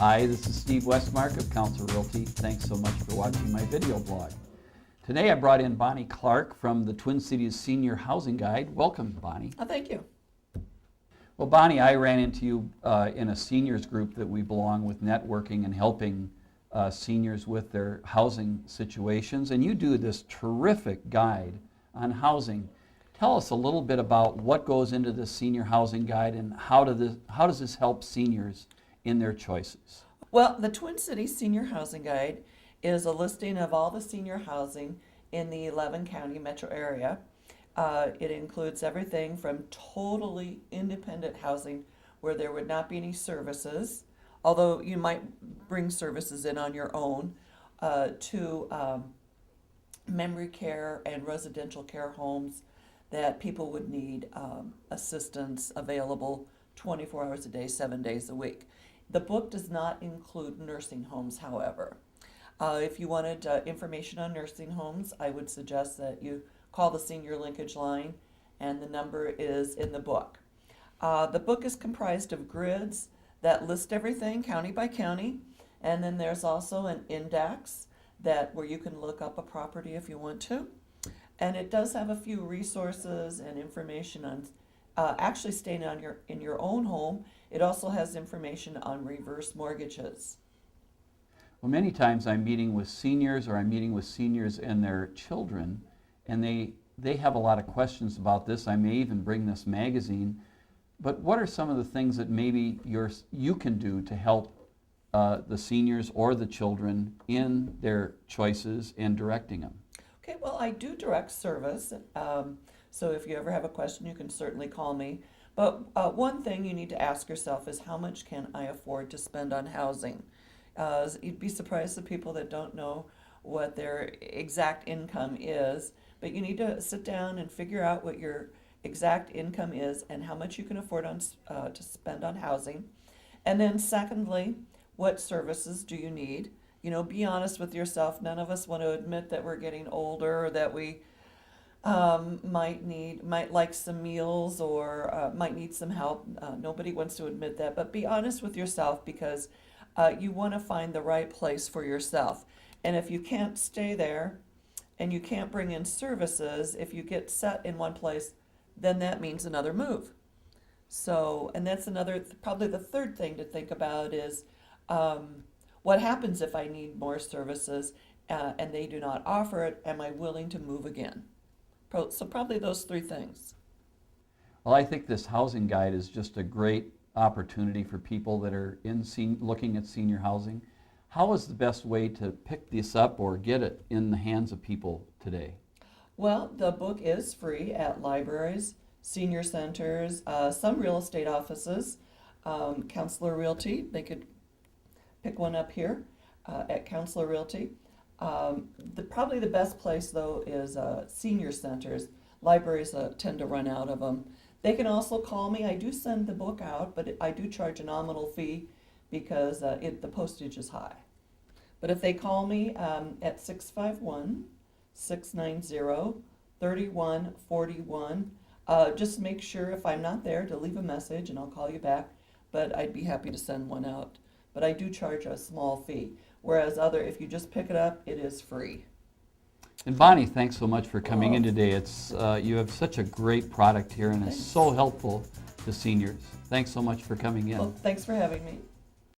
Hi, this is Steve Westmark of Counselor Realty. Thanks so much for watching my video blog. Today I brought in Bonnie Clark from the Twin Cities Senior Housing Guide. Welcome, Bonnie. Oh, thank you. Well, Bonnie, I ran into you in a seniors group that we belong with, networking and helping seniors with their housing situations, and you do this terrific guide on housing. Tell us a little bit about what goes into this senior housing guide and how does this help seniors in their choices? Well, the Twin Cities Senior Housing Guide is a listing of all the senior housing in the 11 county metro area. It includes everything from totally independent housing where there would not be any services, although you might bring services in on your own, to memory care and residential care homes that people would need assistance available 24 hours a day, 7 days a week. The book does not include nursing homes, however. If you wanted information on nursing homes, I would suggest that you call the Senior Linkage Line, and the number is in the book. The book is comprised of grids that list everything county by county, and then there's also an index where you can look up a property if you want to. And it does have a few resources and information on actually staying in your own home. It also has information on reverse mortgages. Well, many times I'm meeting with seniors and their children, and they have a lot of questions about this. I may even bring this magazine. But what are some of the things that maybe you can do to help the seniors or the children in their choices and directing them? Okay, well, I do direct service, so if you ever have a question, you can certainly call me. But one thing you need to ask yourself is, how much can I afford to spend on housing? You'd be surprised at people that don't know what their exact income is, but you need to sit down and figure out what your exact income is and how much you can afford to spend on housing. And then secondly, what services do you need? You know, be honest with yourself. None of us want to admit that we're getting older, or that we might like some meals, or might need some help. Nobody wants to admit that, but be honest with yourself, because you want to find the right place for yourself. And if you can't stay there and you can't bring in services, if you get set in one place, then that means another move. So, and that's probably the third thing to think about is, what happens if I need more services and they do not offer it? Am I willing to move again? So probably those three things. Well, I think this housing guide is just a great opportunity for people that are looking at senior housing. How is the best way to pick this up or get it in the hands of people today? Well, the book is free at libraries, senior centers, some real estate offices, Counselor Realty. They could pick one up here at Counselor Realty. Probably the best place, though, is senior centers. Libraries tend to run out of them. They can also call me. I do send the book out, but I do charge a nominal fee because the postage is high. But if they call me at 651-690-3141, just make sure if I'm not there to leave a message and I'll call you back, but I'd be happy to send one out. But I do charge a small fee, whereas if you just pick it up, it is free. And Bonnie, thanks so much for coming in today. You have such a great product here, and it's so helpful to seniors. Thanks so much for coming in. Well, thanks for having me.